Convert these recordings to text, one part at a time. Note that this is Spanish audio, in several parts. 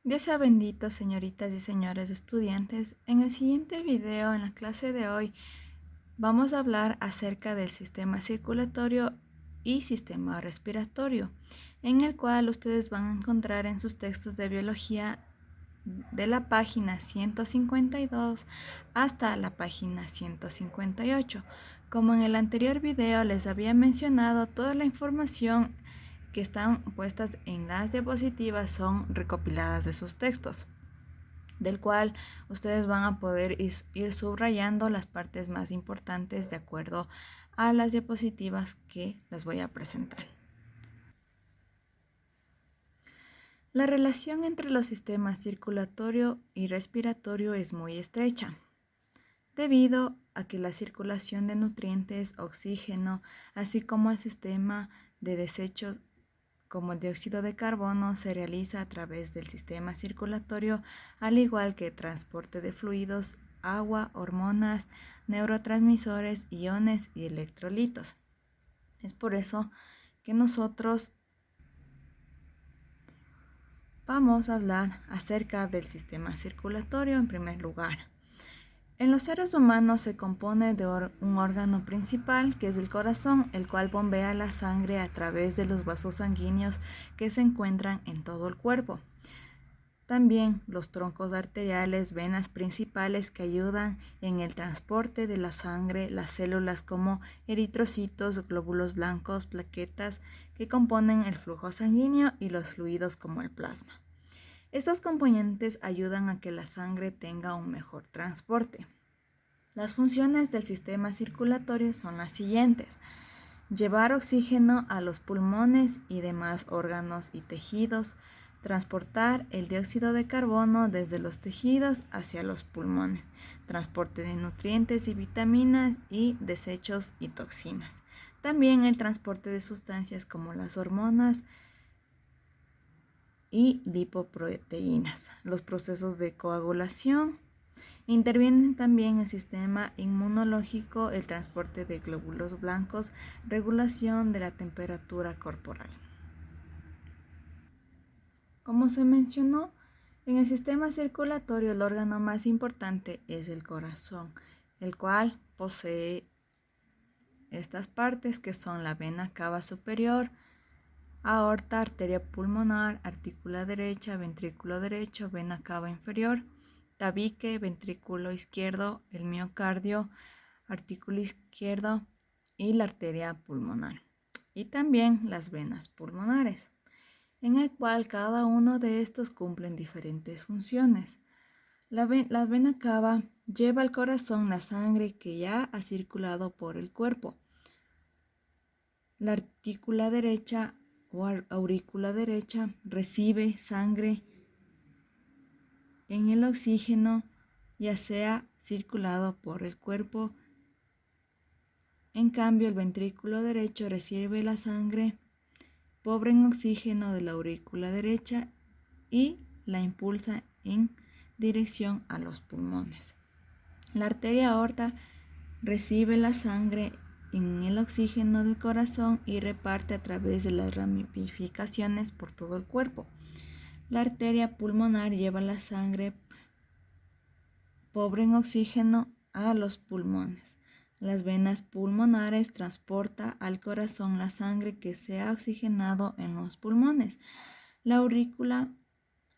Dios sea bendito, señoritas y señores estudiantes. En el siguiente video, en la clase de hoy, vamos a hablar acerca del sistema circulatorio y sistema respiratorio, en el cual ustedes van a encontrar en sus textos de biología de la página 152 hasta la página 158. Como en el anterior video les había mencionado, toda la información que están puestas en las diapositivas son recopiladas de sus textos, del cual ustedes van a poder ir subrayando las partes más importantes de acuerdo a las diapositivas que les voy a presentar. La relación entre los sistemas circulatorio y respiratorio es muy estrecha, debido a que la circulación de nutrientes, oxígeno, así como el sistema de desechos como el dióxido de carbono se realiza a través del sistema circulatorio, al igual que transporte de fluidos, agua, hormonas, neurotransmisores, iones y electrolitos. Es por eso que nosotros vamos a hablar acerca del sistema circulatorio en primer lugar. En los seres humanos se compone de un órgano principal, que es el corazón, el cual bombea la sangre a través de los vasos sanguíneos que se encuentran en todo el cuerpo. También los troncos arteriales, venas principales que ayudan en el transporte de la sangre, las células como eritrocitos, glóbulos blancos, plaquetas que componen el flujo sanguíneo y los fluidos como el plasma. Estos componentes ayudan a que la sangre tenga un mejor transporte. Las funciones del sistema circulatorio son las siguientes: llevar oxígeno a los pulmones y demás órganos y tejidos, transportar el dióxido de carbono desde los tejidos hacia los pulmones, transporte de nutrientes y vitaminas y desechos y toxinas. También el transporte de sustancias como las hormonas y lipoproteínas. Los procesos de coagulación. Intervienen también el sistema inmunológico, el transporte de glóbulos blancos, regulación de la temperatura corporal. Como se mencionó, en el sistema circulatorio el órgano más importante es el corazón, el cual posee estas partes que son la vena cava superior, aorta, arteria pulmonar, artícula derecha, ventrículo derecho, vena cava inferior, tabique, ventrículo izquierdo, el miocardio, artículo izquierdo y la arteria pulmonar. Y también las venas pulmonares, en el cual cada uno de estos cumplen diferentes funciones. La vena cava lleva al corazón la sangre que ya ha circulado por el cuerpo. La artícula derecha o aurícula derecha recibe sangre en el oxígeno, ya sea circulado por el cuerpo. En cambio, el ventrículo derecho recibe la sangre pobre en oxígeno de la aurícula derecha y la impulsa en dirección a los pulmones. La arteria aorta recibe la sangre en el oxígeno del corazón y reparte a través de las ramificaciones por todo el cuerpo. La arteria pulmonar lleva la sangre pobre en oxígeno a los pulmones. Las venas pulmonares transporta al corazón la sangre que se ha oxigenado en los pulmones. La aurícula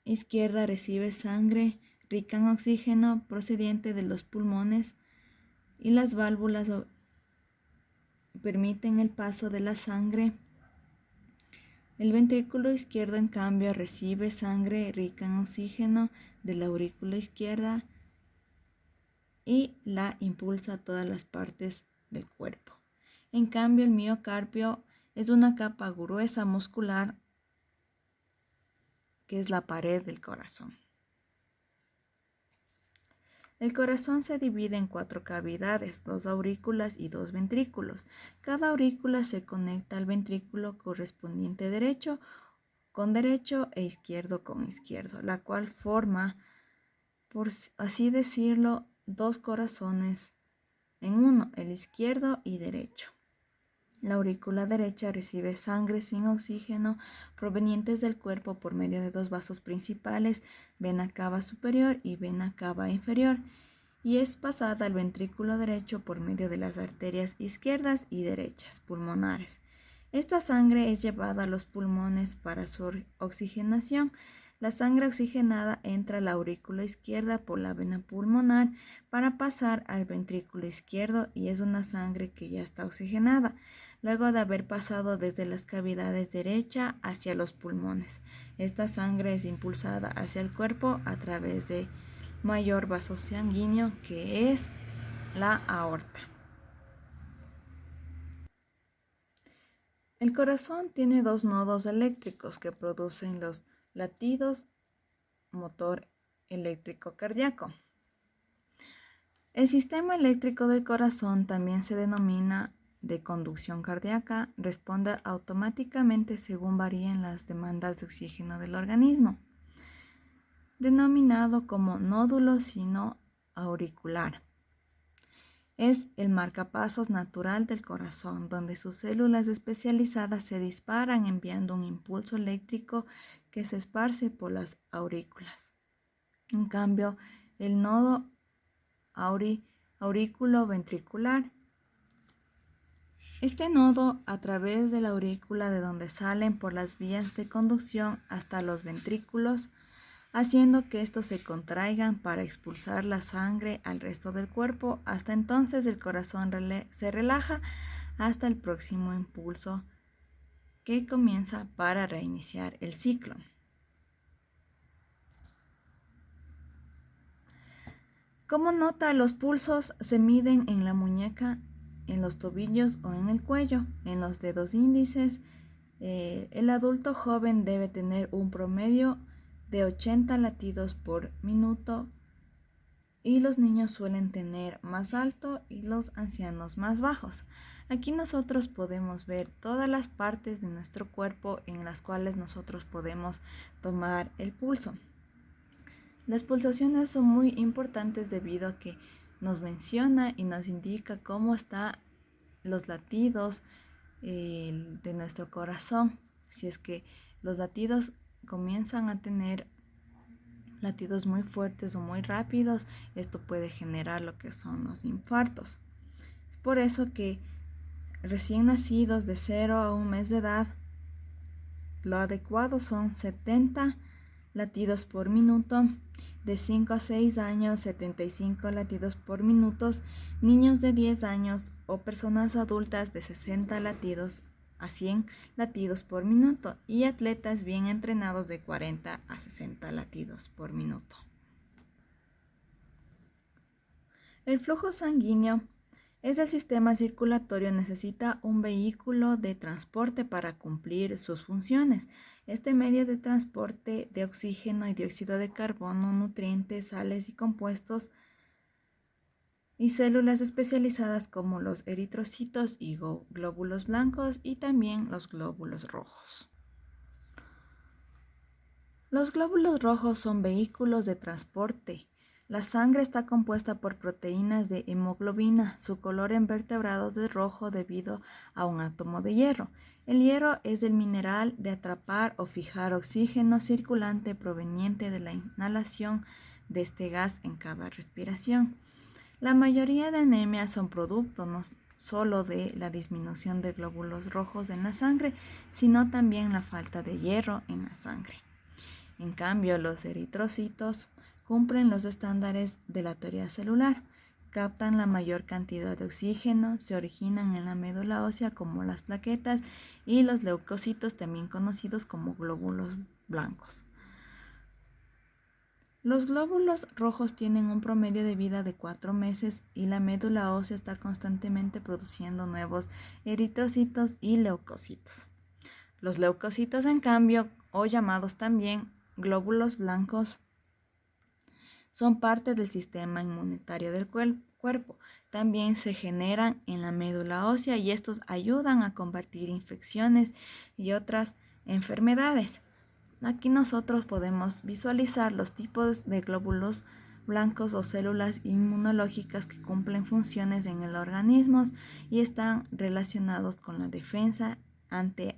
izquierda recibe sangre rica en oxígeno procedente de los pulmones y las válvulas permiten el paso de la sangre. El ventrículo izquierdo, en cambio, recibe sangre rica en oxígeno de la aurícula izquierda y la impulsa a todas las partes del cuerpo. En cambio, el miocardio es una capa gruesa muscular que es la pared del corazón. El corazón se divide en 4 cavidades, 2 aurículas y 2 ventrículos. Cada aurícula se conecta al ventrículo correspondiente derecho con derecho e izquierdo con izquierdo, la cual forma, por así decirlo, 2 corazones en uno, el izquierdo y derecho. La aurícula derecha recibe sangre sin oxígeno provenientes del cuerpo por medio de dos vasos principales, vena cava superior y vena cava inferior, y es pasada al ventrículo derecho por medio de las arterias izquierdas y derechas pulmonares. Esta sangre es llevada a los pulmones para su oxigenación. La sangre oxigenada entra a la aurícula izquierda por la vena pulmonar para pasar al ventrículo izquierdo y es una sangre que ya está oxigenada, luego de haber pasado desde las cavidades derecha hacia los pulmones. Esta sangre es impulsada hacia el cuerpo a través de mayor vaso sanguíneo que es la aorta. El corazón tiene dos nodos eléctricos que producen los latidos motor eléctrico cardíaco. El sistema eléctrico del corazón también se denomina de conducción cardíaca, responde automáticamente según varíen las demandas de oxígeno del organismo, denominado como nódulo sino-auricular. Es el marcapasos natural del corazón, donde sus células especializadas se disparan enviando un impulso eléctrico que se esparce por las aurículas. En cambio, el nodo aurículo-ventricular. Este nodo, a través de la aurícula de donde salen por las vías de conducción hasta los ventrículos, haciendo que estos se contraigan para expulsar la sangre al resto del cuerpo. Hasta entonces el corazón se relaja hasta el próximo impulso que comienza para reiniciar el ciclo. Como nota, los pulsos se miden en la muñeca, en los tobillos o en el cuello, en los dedos índices. El adulto joven debe tener un promedio de 80 latidos por minuto y los niños suelen tener más alto y los ancianos más bajos. Aquí nosotros podemos ver todas las partes de nuestro cuerpo en las cuales nosotros podemos tomar el pulso. Las pulsaciones son muy importantes debido a que nos menciona y nos indica cómo están los latidos de nuestro corazón. Si es que los latidos comienzan a tener latidos muy fuertes o muy rápidos, esto puede generar lo que son los infartos. Es por eso que recién nacidos de 0 a 1 mes de edad, lo adecuado son 70 latidos por minuto, de 5 a 6 años 75 latidos por minuto, niños de 10 años o personas adultas de 60 latidos a 100 latidos por minuto y atletas bien entrenados de 40 a 60 latidos por minuto. El flujo sanguíneo es el sistema circulatorio, necesita un vehículo de transporte para cumplir sus funciones. Este medio de transporte de oxígeno y dióxido de carbono, nutrientes, sales y compuestos y células especializadas como los eritrocitos y glóbulos blancos y también los glóbulos rojos. Los glóbulos rojos son vehículos de transporte. La sangre está compuesta por proteínas de hemoglobina. Su color en vertebrados es rojo debido a un átomo de hierro. El hierro es el mineral de atrapar o fijar oxígeno circulante proveniente de la inhalación de este gas en cada respiración. La mayoría de anemias son producto no solo de la disminución de glóbulos rojos en la sangre, sino también la falta de hierro en la sangre. En cambio, los eritrocitos cumplen los estándares de la teoría celular, captan la mayor cantidad de oxígeno, se originan en la médula ósea como las plaquetas y los leucocitos, también conocidos como glóbulos blancos. Los glóbulos rojos tienen un promedio de vida de 4 meses y la médula ósea está constantemente produciendo nuevos eritrocitos y leucocitos. Los leucocitos, en cambio, o llamados también glóbulos blancos, son parte del sistema inmunitario del cuerpo. También se generan en la médula ósea y estos ayudan a combatir infecciones y otras enfermedades. Aquí nosotros podemos visualizar los tipos de glóbulos blancos o células inmunológicas que cumplen funciones en el organismo y están relacionados con la defensa ante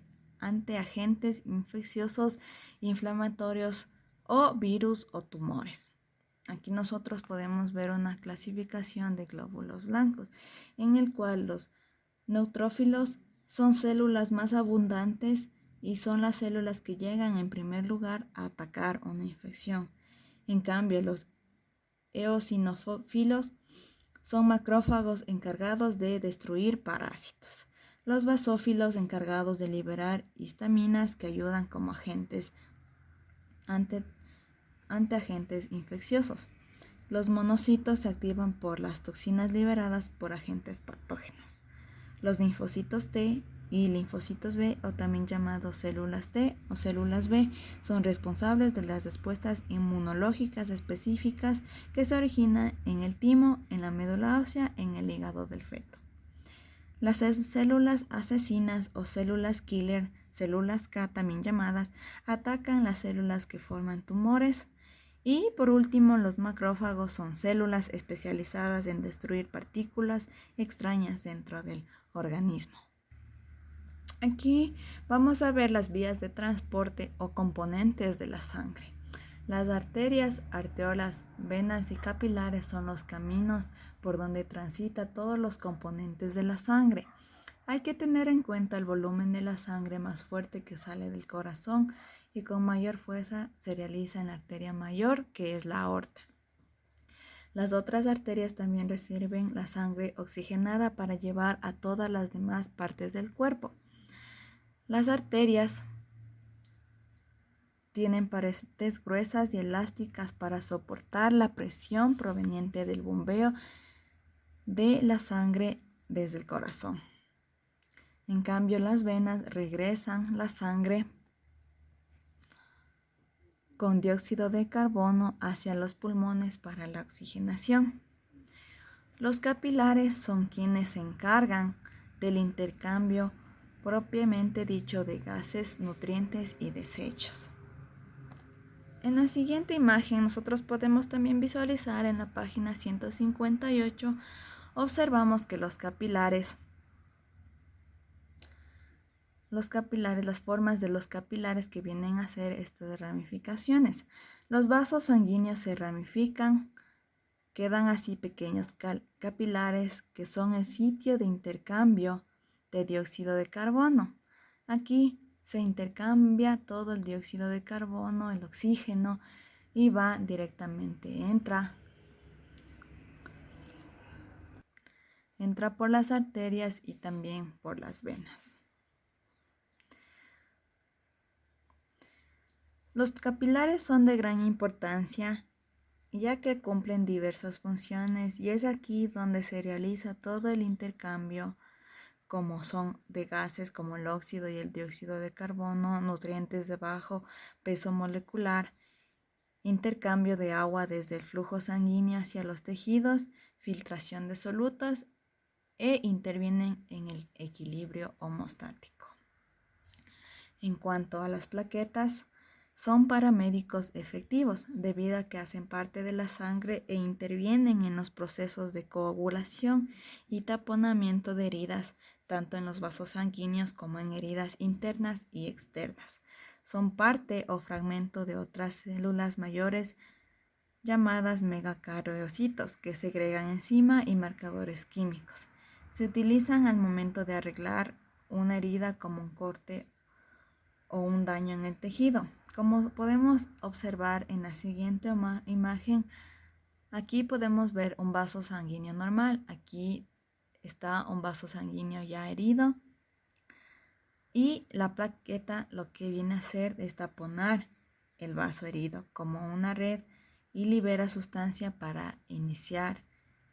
agentes infecciosos, inflamatorios o virus o tumores. Aquí nosotros podemos ver una clasificación de glóbulos blancos, en el cual los neutrófilos son células más abundantes y son las células que llegan en primer lugar a atacar una infección. En cambio, los eosinófilos son macrófagos encargados de destruir parásitos. Los basófilos encargados de liberar histaminas que ayudan como agentes ante agentes infecciosos. Los monocitos se activan por las toxinas liberadas por agentes patógenos. Los linfocitos T y linfocitos B, o también llamados células T o células B, son responsables de las respuestas inmunológicas específicas que se originan en el timo, en la médula ósea, en el hígado del feto. Las células asesinas o células killer, células K también llamadas, atacan las células que forman tumores. Y por último, los macrófagos son células especializadas en destruir partículas extrañas dentro del organismo. Aquí vamos a ver las vías de transporte o componentes de la sangre. Las arterias, arteriolas, venas y capilares son los caminos por donde transita todos los componentes de la sangre. Hay que tener en cuenta el volumen de la sangre más fuerte que sale del corazón y con mayor fuerza se realiza en la arteria mayor, que es la aorta. Las otras arterias también reciben la sangre oxigenada para llevar a todas las demás partes del cuerpo. Las arterias tienen paredes gruesas y elásticas para soportar la presión proveniente del bombeo de la sangre desde el corazón. En cambio, las venas regresan la sangre con dióxido de carbono hacia los pulmones para la oxigenación. Los capilares son quienes se encargan del intercambio propiamente dicho de gases, nutrientes y desechos. En la siguiente imagen nosotros podemos también visualizar en la página 158, observamos que las formas de los capilares que vienen a ser estas ramificaciones. Los vasos sanguíneos se ramifican, quedan así pequeños capilares que son el sitio de intercambio de dióxido de carbono. Aquí se intercambia todo el dióxido de carbono, el oxígeno, y va directamente, entra por las arterias y también por las venas. Los capilares son de gran importancia ya que cumplen diversas funciones y es aquí donde se realiza todo el intercambio, como son de gases como el óxido y el dióxido de carbono, nutrientes de bajo peso molecular, intercambio de agua desde el flujo sanguíneo hacia los tejidos, filtración de solutos e intervienen en el equilibrio homostático. En cuanto a las plaquetas, son paramédicos efectivos debido a que hacen parte de la sangre e intervienen en los procesos de coagulación y taponamiento de heridas, tanto en los vasos sanguíneos como en heridas internas y externas. Son parte o fragmento de otras células mayores llamadas megacariocitos que segregan enzima y marcadores químicos. Se utilizan al momento de arreglar una herida como un corte o un daño en el tejido. Como podemos observar en la siguiente imagen, aquí podemos ver un vaso sanguíneo normal. Aquí está un vaso sanguíneo ya herido. Y la plaqueta lo que viene a hacer es taponar el vaso herido como una red y libera sustancia para iniciar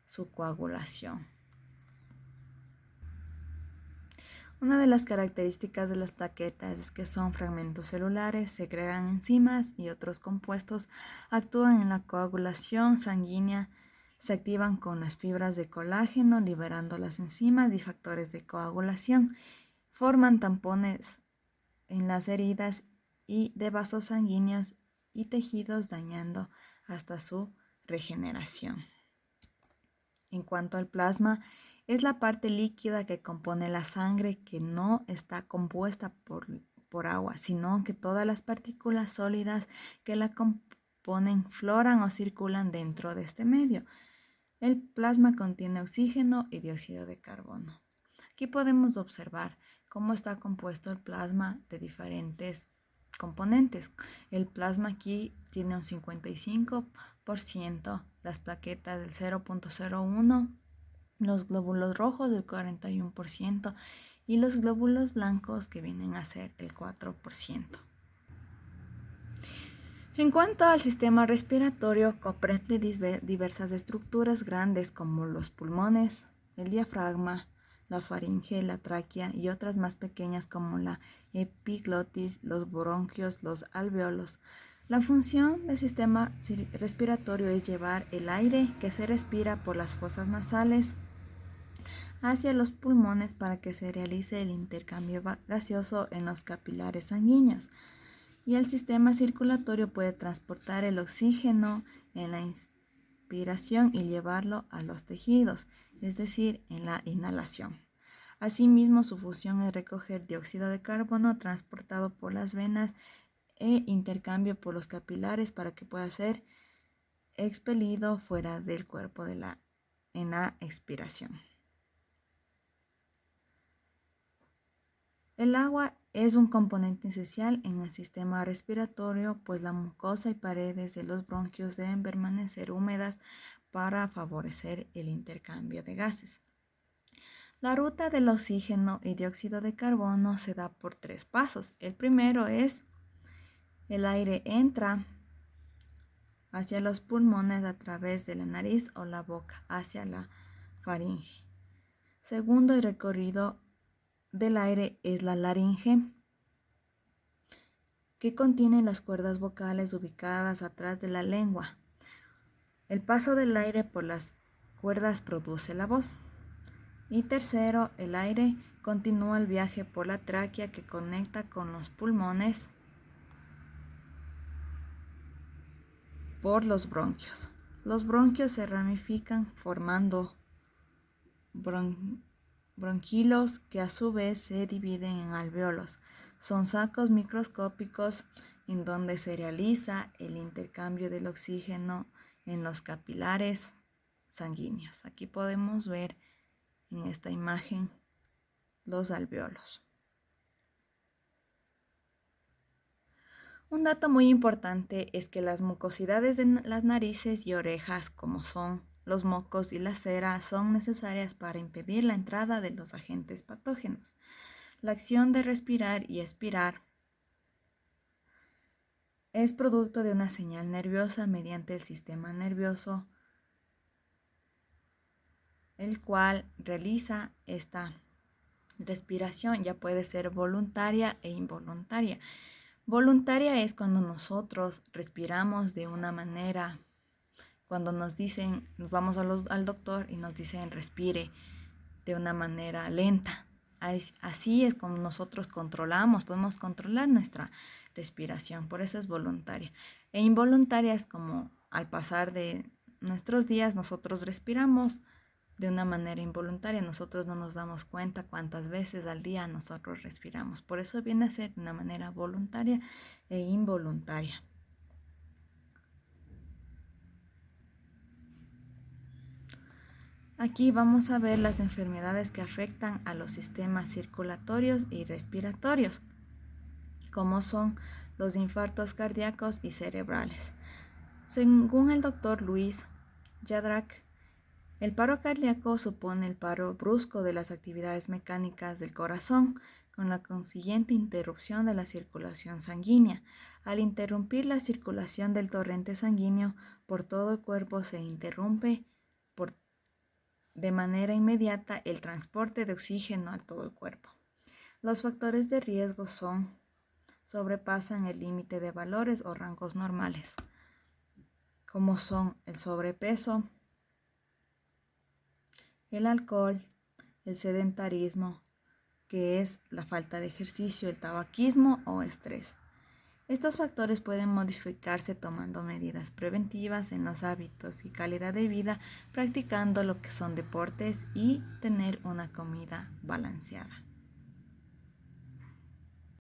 su coagulación. Una de las características de las plaquetas es que son fragmentos celulares, segregan enzimas y otros compuestos, actúan en la coagulación sanguínea, se activan con las fibras de colágeno, liberando las enzimas y factores de coagulación, forman tampones en las heridas y de vasos sanguíneos y tejidos, dañando hasta su regeneración. En cuanto al plasma, es la parte líquida que compone la sangre que no está compuesta por agua, sino que todas las partículas sólidas que la componen floran o circulan dentro de este medio. El plasma contiene oxígeno y dióxido de carbono. Aquí podemos observar cómo está compuesto el plasma de diferentes componentes. El plasma aquí tiene un 55%, las plaquetas del 0.01%, los glóbulos rojos del 41% y los glóbulos blancos que vienen a ser el 4%. En cuanto al sistema respiratorio, comprende diversas estructuras grandes como los pulmones, el diafragma, la faringe, la tráquea y otras más pequeñas como la epiglotis, los bronquios, los alveolos. La función del sistema respiratorio es llevar el aire que se respira por las fosas nasales hacia los pulmones para que se realice el intercambio gaseoso en los capilares sanguíneos. Y el sistema circulatorio puede transportar el oxígeno en la inspiración y llevarlo a los tejidos, es decir, en la inhalación. Asimismo, su función es recoger dióxido de carbono transportado por las venas e intercambio por los capilares para que pueda ser expelido fuera del cuerpo en la expiración. El agua es un componente esencial en el sistema respiratorio, pues la mucosa y paredes de los bronquios deben permanecer húmedas para favorecer el intercambio de gases. La ruta del oxígeno y dióxido de carbono se da por 3 pasos. El primero es el aire entra hacia los pulmones a través de la nariz o la boca hacia la faringe. Segundo, el recorrido del aire es la laringe, que contiene las cuerdas vocales ubicadas atrás de la lengua. El paso del aire por las cuerdas produce la voz. Y tercero, el aire continúa el viaje por la tráquea que conecta con los pulmones por los bronquios. Los bronquios se ramifican formando bronquíolos que a su vez se dividen en alvéolos. Son sacos microscópicos en donde se realiza el intercambio del oxígeno en los capilares sanguíneos. Aquí podemos ver en esta imagen los alvéolos. Un dato muy importante es que las mucosidades de las narices y orejas, como son los mocos y la cera, son necesarias para impedir la entrada de los agentes patógenos. La acción de respirar y expirar es producto de una señal nerviosa mediante el sistema nervioso, el cual realiza esta respiración. Ya puede ser voluntaria e involuntaria. Voluntaria es cuando nosotros respiramos de una manera, cuando nos dicen, nos vamos al doctor y nos dicen respire de una manera lenta. Así es como nosotros podemos controlar nuestra respiración, por eso es voluntaria. E involuntaria es como al pasar de nuestros días nosotros respiramos de una manera involuntaria, nosotros no nos damos cuenta cuántas veces al día nosotros respiramos. Por eso viene a ser de una manera voluntaria e involuntaria. Aquí vamos a ver las enfermedades que afectan a los sistemas circulatorios y respiratorios, como son los infartos cardíacos y cerebrales. Según el doctor Luis Jadrack, el paro cardíaco supone el paro brusco de las actividades mecánicas del corazón, con la consiguiente interrupción de la circulación sanguínea. Al interrumpir la circulación del torrente sanguíneo por todo el cuerpo, se interrumpe de manera inmediata el transporte de oxígeno a todo el cuerpo. Los factores de riesgo sobrepasan el límite de valores o rangos normales, como son el sobrepeso, el alcohol, el sedentarismo, que es la falta de ejercicio, el tabaquismo o estrés. Estos factores pueden modificarse tomando medidas preventivas en los hábitos y calidad de vida, practicando lo que son deportes y tener una comida balanceada.